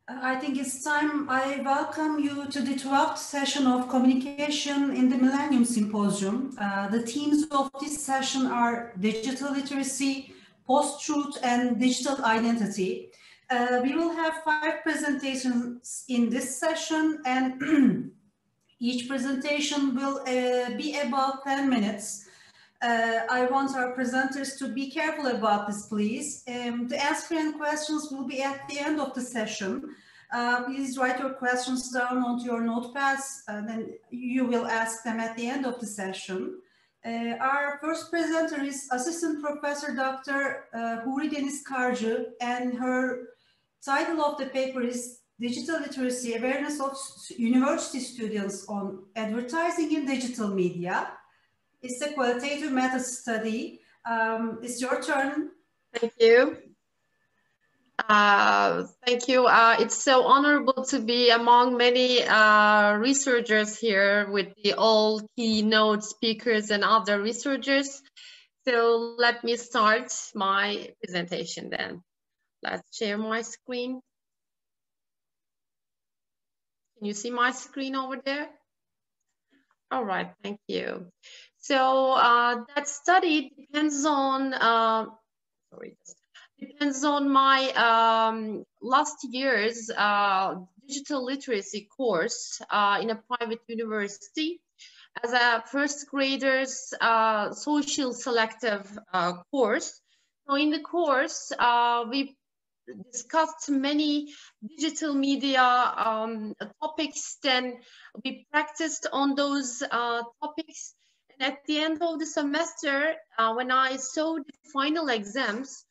I think it's time I welcome you to the 12th session of Communication in the Millennium Symposium. The themes of this session are digital literacy, post-truth, and digital identity. We will have 5 presentations in this session, and each presentation will be about 10 minutes. I want our presenters to be careful about this, please. The answering questions will be at the end of the session. Please write your questions down onto your notepads, then you will ask them at the end of the session. Our first presenter is Assistant Professor Dr. Huri Deniz, and her title of the paper is Digital Literacy Awareness of University Students on Advertising in Digital Media. It's a qualitative method study. It's your turn. Thank you. Thank you. It's so honorable to be among many researchers here with the all keynote speakers and other researchers. So let me start my presentation then. Let's share my screen. Can you see my screen over there? All right, thank you. So that study depends on, my last year's digital literacy course in a private university as a first graders social selective course. So in the course, we discussed many digital media topics, then we practiced on those topics. And at the end of the semester, when I saw the final exams,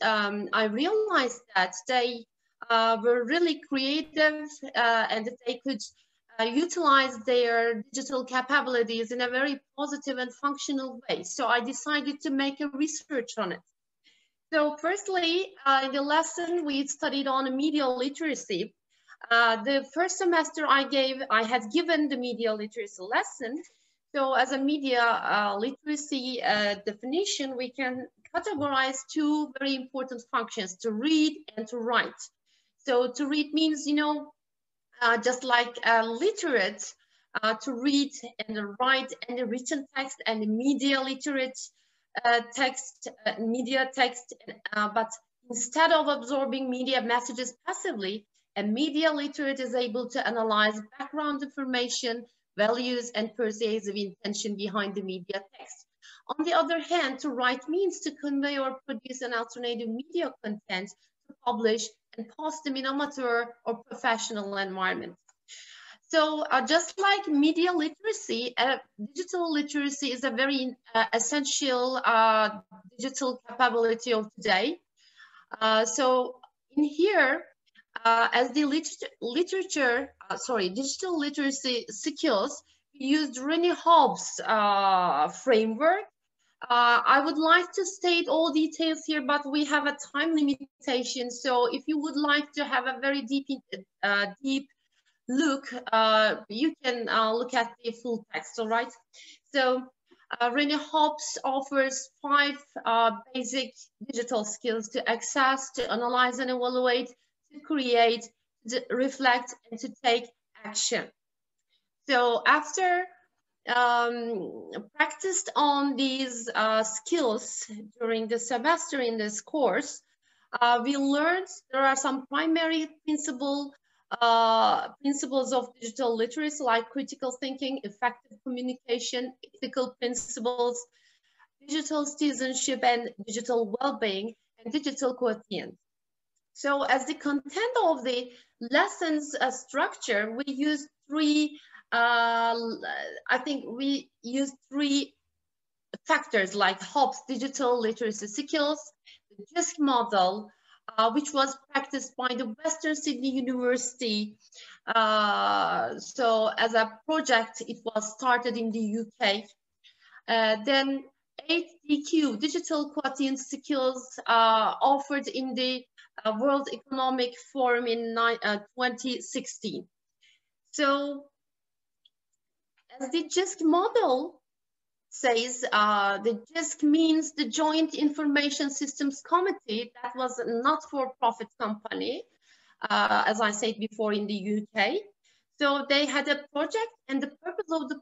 I realized that they were really creative and that they could utilize their digital capabilities in a very positive and functional way. So I decided to make a research on it. So firstly, in the lesson we studied on media literacy. The first semester I had given the media literacy lesson. So as a media literacy definition, we can categorize 2 very important functions, to read and to write. So to read means, you know, just like literate, to read and write and the written text, and the media literate text, media text, but instead of absorbing media messages passively, a media literate is able to analyze background information, values, and persuasive intention behind the media text. On the other hand, to write means to convey or produce an alternative media content to publish and post them in amateur or professional environment. So just like media literacy, digital literacy is a very essential digital capability of today. So in here, as the digital literacy skills, we used Rennie Hobbs' framework. I would like to state all details here, but we have a time limitation. So if you would like to have a very deep look, you can look at the full text, all right? So Rennie Hobbs offers 5 basic digital skills to access, to analyze and evaluate, to create, to reflect, and to take action. So after practiced on these skills during the semester in this course, we learned there are some primary principles of digital literacy, like critical thinking, effective communication, ethical principles, digital citizenship, and digital well-being, and digital quotient. So as the content of the lessons structure, we use 3, I think we use 3 factors like Hobbs' digital literacy skills, the JISC model, which was practiced by the Western Sydney University. So as a project, it was started in the UK. Then 8DQ, digital quotient skills, offered in the World Economic Forum in 2016. So as the JISC model says, the JISC means the Joint Information Systems Committee. That was a not-for-profit company as I said before, in the UK. So they had a project, and the purpose of the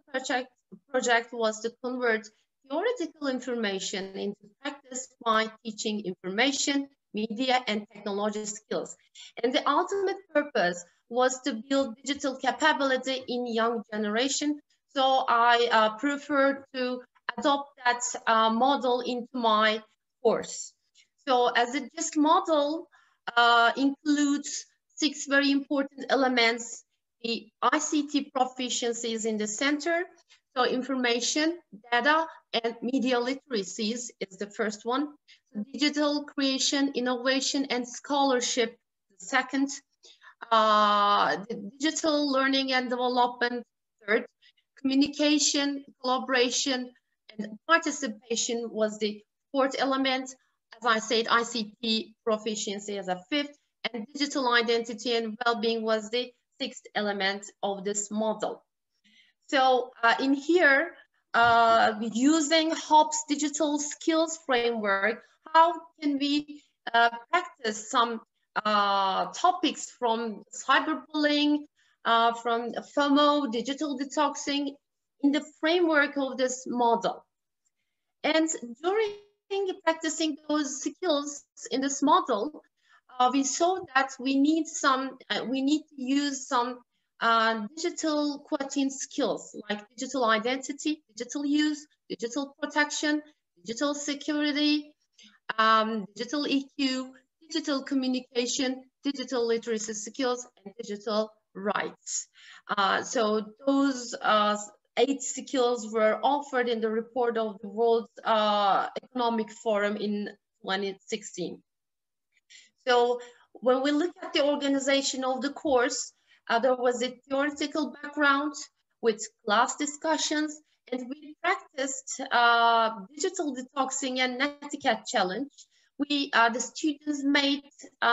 project was to convert theoretical information into practice by teaching information, media, and technology skills. And the ultimate purpose was to build digital capability in young generation. So I prefer to adopt that model into my course. So as a GIST model includes 6 very important elements. The ICT proficiency is in the center. So information, data, and media literacies is the first one. Digital creation, innovation, and scholarship, the second. The digital learning and development, third. Communication, collaboration, and participation was the fourth element. As I said, ICT proficiency as a fifth, and digital identity and well-being was the sixth element of this model. So in here, using Hobbes' digital skills framework, how can we practice some topics from cyberbullying, from FOMO, digital detoxing, in the framework of this model? And during practicing those skills in this model, we saw that we need to use some digital quotient skills like digital identity, digital use, digital protection, digital security, digital EQ, digital communication, digital literacy skills, and digital rights. So those 8 skills were offered in the report of the World Economic Forum in 2016. So when we look at the organization of the course, there was a theoretical background with class discussions, and we practiced digital detoxing and netiquette challenge. The students made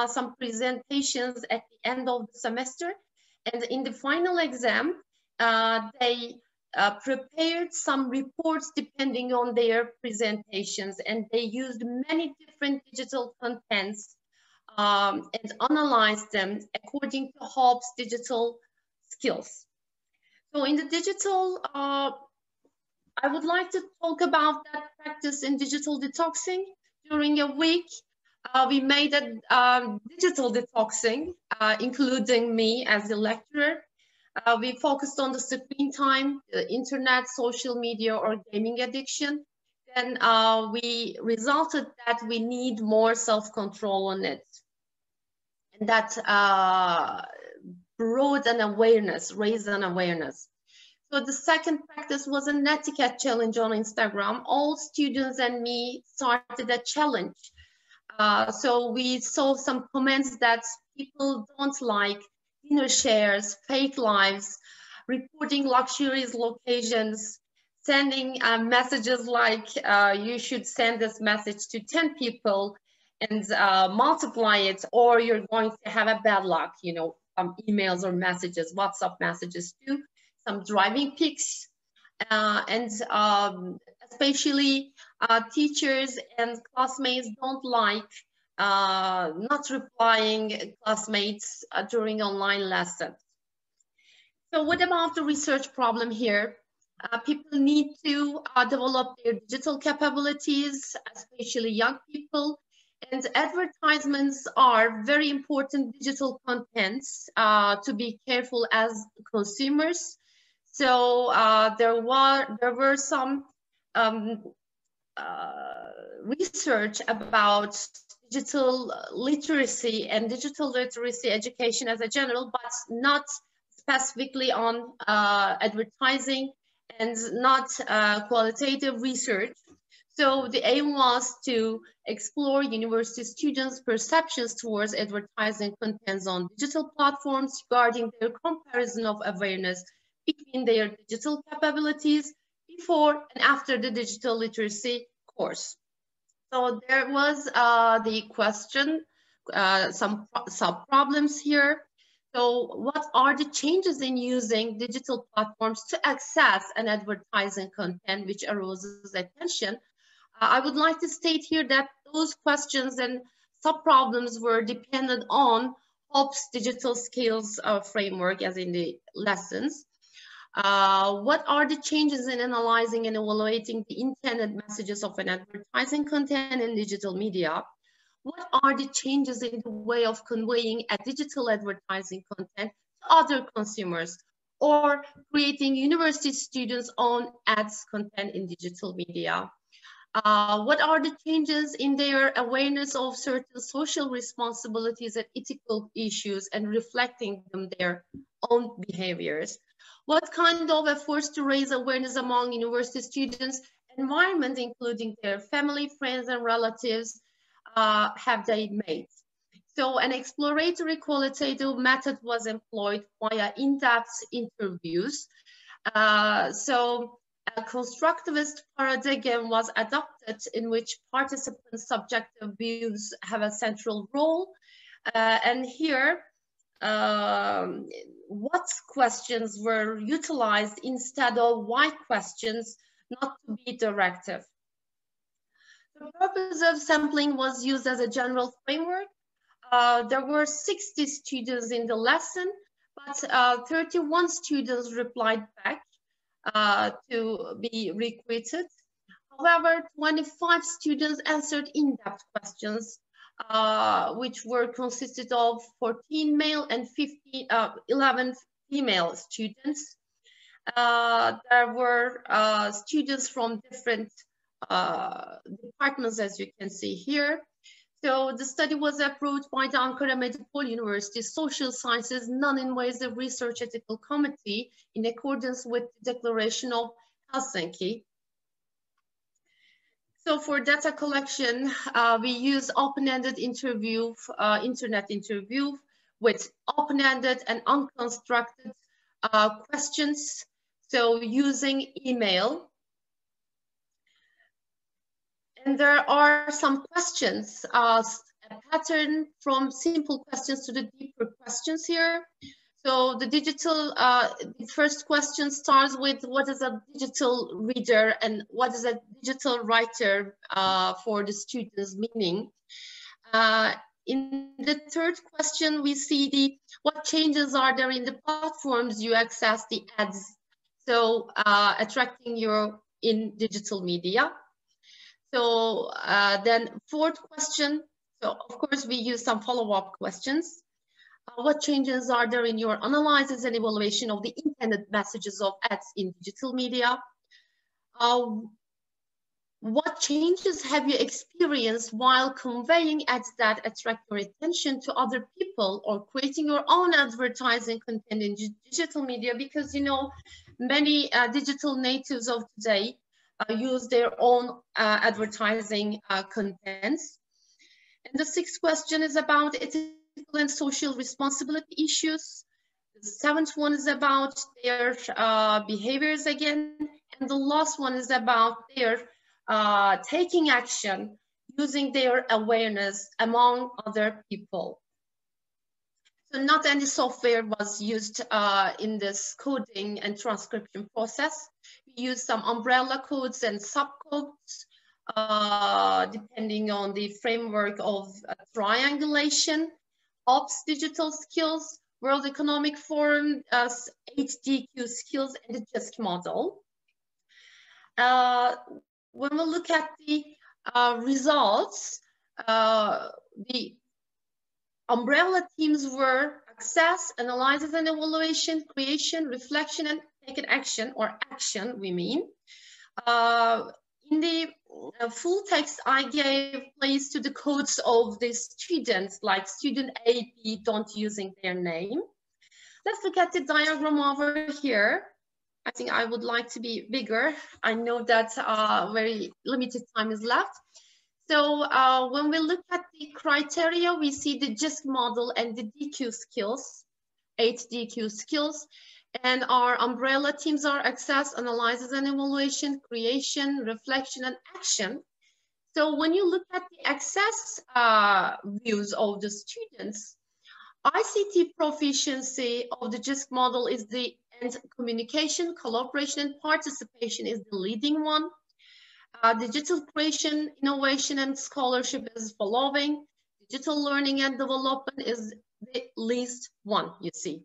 some presentations at the end of the semester, and in the final exam, they prepared some reports depending on their presentations, and they used many different digital contents and analyzed them according to Hobbes' digital skills. So in the digital, I would like to talk about that practice in digital detoxing. During a week, we made a digital detoxing, including me as a lecturer. We focused on the screen time, the internet, social media, or gaming addiction. Then we resulted that we need more self-control on it. And that brought an awareness, raised an awareness. So the second practice was a netiquette challenge on Instagram. All students and me started a challenge. So we saw some comments that people don't like dinner shares, fake lives, reporting luxurious locations, sending messages like you should send this message to 10 people and multiply it, or you're going to have a bad luck, you know, emails or messages, WhatsApp messages too, some driving pics, and especially teachers and classmates don't like not replying classmates during online lessons. So what about the research problem here? People need to develop their digital capabilities, especially young people, and advertisements are very important digital contents to be careful as consumers. So there were some research about digital literacy and digital literacy education as a general, but not specifically on advertising and not qualitative research. So the aim was to explore university students' perceptions towards advertising contents on digital platforms regarding their comparison of awareness between their digital capabilities before and after the digital literacy course. So there was the question, some sub-problems here. So what are the changes in using digital platforms to access an advertising content which arouses attention? I would like to state here that those questions and sub-problems were dependent on HOPS digital skills framework as in the lessons. What are the changes in analyzing and evaluating the intended messages of an advertising content in digital media? What are the changes in the way of conveying a digital advertising content to other consumers or creating university students' own ads content in digital media? What are the changes in their awareness of certain social responsibilities and ethical issues and reflecting them their own behaviors? What kind of efforts to raise awareness among university students' environment, including their family, friends, and relatives, have they made? So an exploratory qualitative method was employed via in-depth interviews. So a constructivist paradigm was adopted in which participants' subjective views have a central role. And here, what questions were utilized instead of why questions, not to be directive. The purpose of sampling was used as a general framework. There were 60 students in the lesson, but 31 students replied back to be recruited. However, 25 students answered in-depth questions, which were consisted of 14 male and 11 female students. There were students from different departments, as you can see here. So the study was approved by the Ankara Medipol University Social Sciences Non-Invasive Research Ethical Committee in accordance with the Declaration of Helsinki. So for data collection, we use open-ended interview, internet interview with open-ended and unconstructed questions. So using email. And there are some questions, a pattern from simple questions to the deeper questions here. So the digital, the first question starts with what is a digital reader and what is a digital writer for the students' meaning. In the third question, we see what changes are there in the platforms you access the ads. So attracting you in digital media. So then fourth question, so of course we use some follow-up questions. What changes are there in your analysis and evaluation of the intended messages of ads in digital media? What changes have you experienced while conveying ads that attract your attention to other people or creating your own advertising content in digital media? Because, you know, many digital natives of today use their own advertising contents. And the sixth question is about ethical and social responsibility issues. The seventh one is about their behaviors again. And the last one is about their taking action using their awareness among other people. So not any software was used in this coding and transcription process. We used some umbrella codes and subcodes depending on the framework of triangulation, HOPS digital skills, World Economic Forum, 8DQ skills, and the JISC model. When we look at the results, the umbrella themes were access, analysis and evaluation, creation, reflection, and taken action, or action, we mean. In the full text, I gave place to the codes of the students, like student A, B, don't using their name. Let's look at the diagram over here. I think I would like to be bigger. I know that very limited time is left. So when we look at the criteria, we see the JISC model and the DQ skills, 8 DQ skills. And our umbrella themes are access, analysis and evaluation, creation, reflection, and action. So when you look at the access views of the students, ICT proficiency of the JISC model is the and communication, collaboration, and participation is the leading one. Digital creation, innovation, and scholarship is following. Digital learning and development is the least one, you see.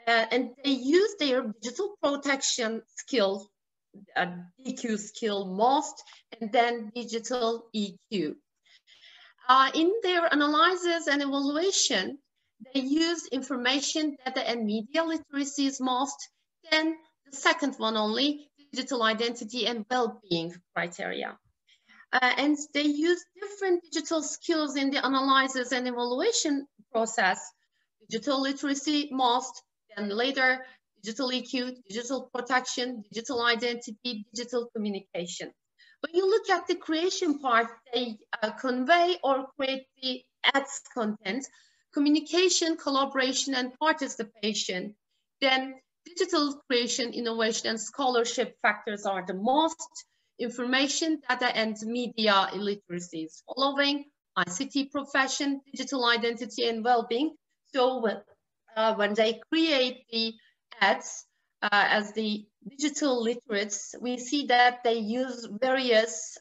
And they use their digital protection skill, DQ skill most, and then digital EQ. In their analysis and evaluation, they use information, data, and media literacies most, then the second one only, digital identity and well-being criteria. And they use different digital skills in the analysis and evaluation process, digital literacy most, then later digital EQ, digital protection, digital identity, digital communication. When you look at the creation part, they convey or create the ads content, communication, collaboration, and participation. Then digital creation, innovation, and scholarship factors are the most. Information, data, and media literacies following, ICT profession, digital identity, and well-being. So when they create the ads as the digital literates, we see that they use various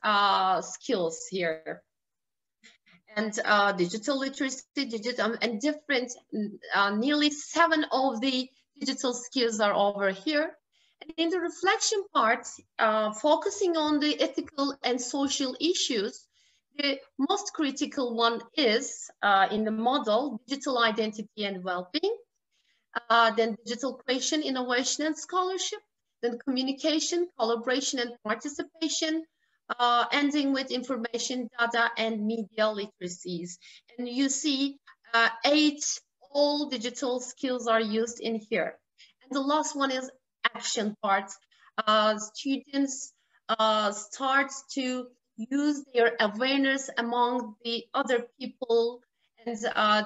skills here. And digital literacy, and different, nearly 7 of the digital skills are over here. And in the reflection part, focusing on the ethical and social issues, the most critical one is, in the model, digital identity and well-being, then digital creation, innovation, and scholarship, then communication, collaboration, and participation, ending with information, data, and media literacies. And you see 8 all digital skills are used in here. And the last one is action part. Students start to use their awareness among the other people and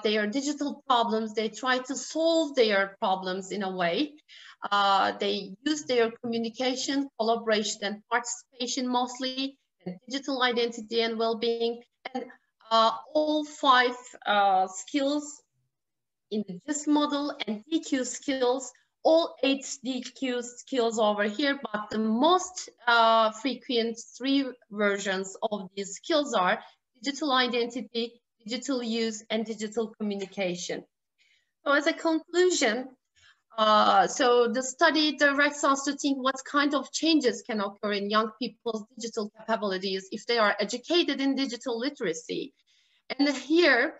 their digital problems. They try to solve their problems in a way. They use their communication, collaboration, and participation mostly, and digital identity and well-being, and all 5 skills in the GIST model and DQ skills, all 8 DQ skills over here, but the most frequent 3 versions of these skills are digital identity, digital use, and digital communication. So as a conclusion, so the study directs us to think what kind of changes can occur in young people's digital capabilities if they are educated in digital literacy. And here,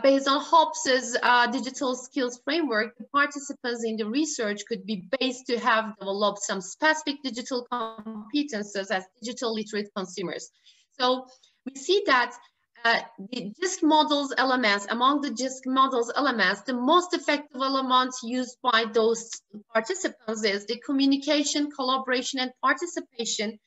based on Hobbes's digital skills framework, the participants in the research could be based to have developed some specific digital competences as digital literate consumers. So we see that the GIST models elements, among the GIST models elements, the most effective element used by those participants is the communication, collaboration, and participation.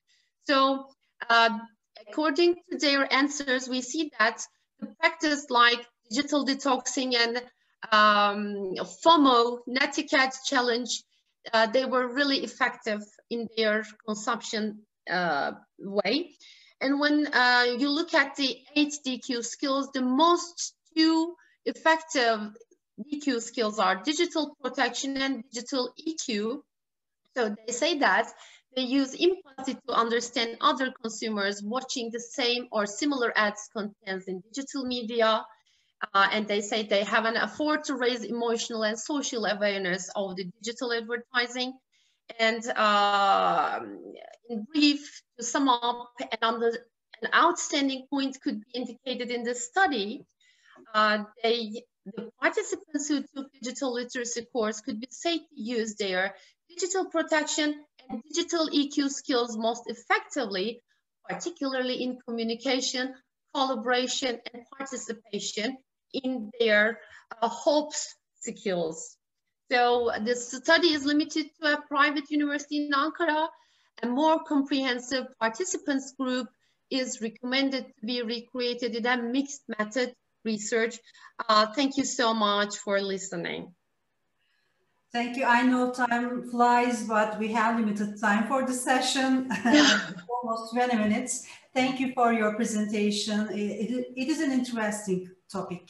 So according to their answers, we see that the practice like digital detoxing and FOMO, Netiquette challenge, they were really effective in their consumption way. And when you look at the 8 DQ skills, the most 2 effective DQ skills are digital protection and digital EQ. So they say that they use empathy to understand other consumers watching the same or similar ads contents in digital media. And they say they have an effort to raise emotional and social awareness of the digital advertising. And in brief, to sum up, an outstanding point could be indicated in this study. The participants who took digital literacy course could be said to use their digital protection and digital EQ skills most effectively, particularly in communication, collaboration, and participation in their Hobbes skills. So this study is limited to a private university in Ankara. A more comprehensive participants group is recommended to be recreated in a mixed method research. Thank you so much for listening. Thank you. I know time flies, but we have limited time for the session, almost 20 minutes. Thank you for your presentation. It is an interesting topic.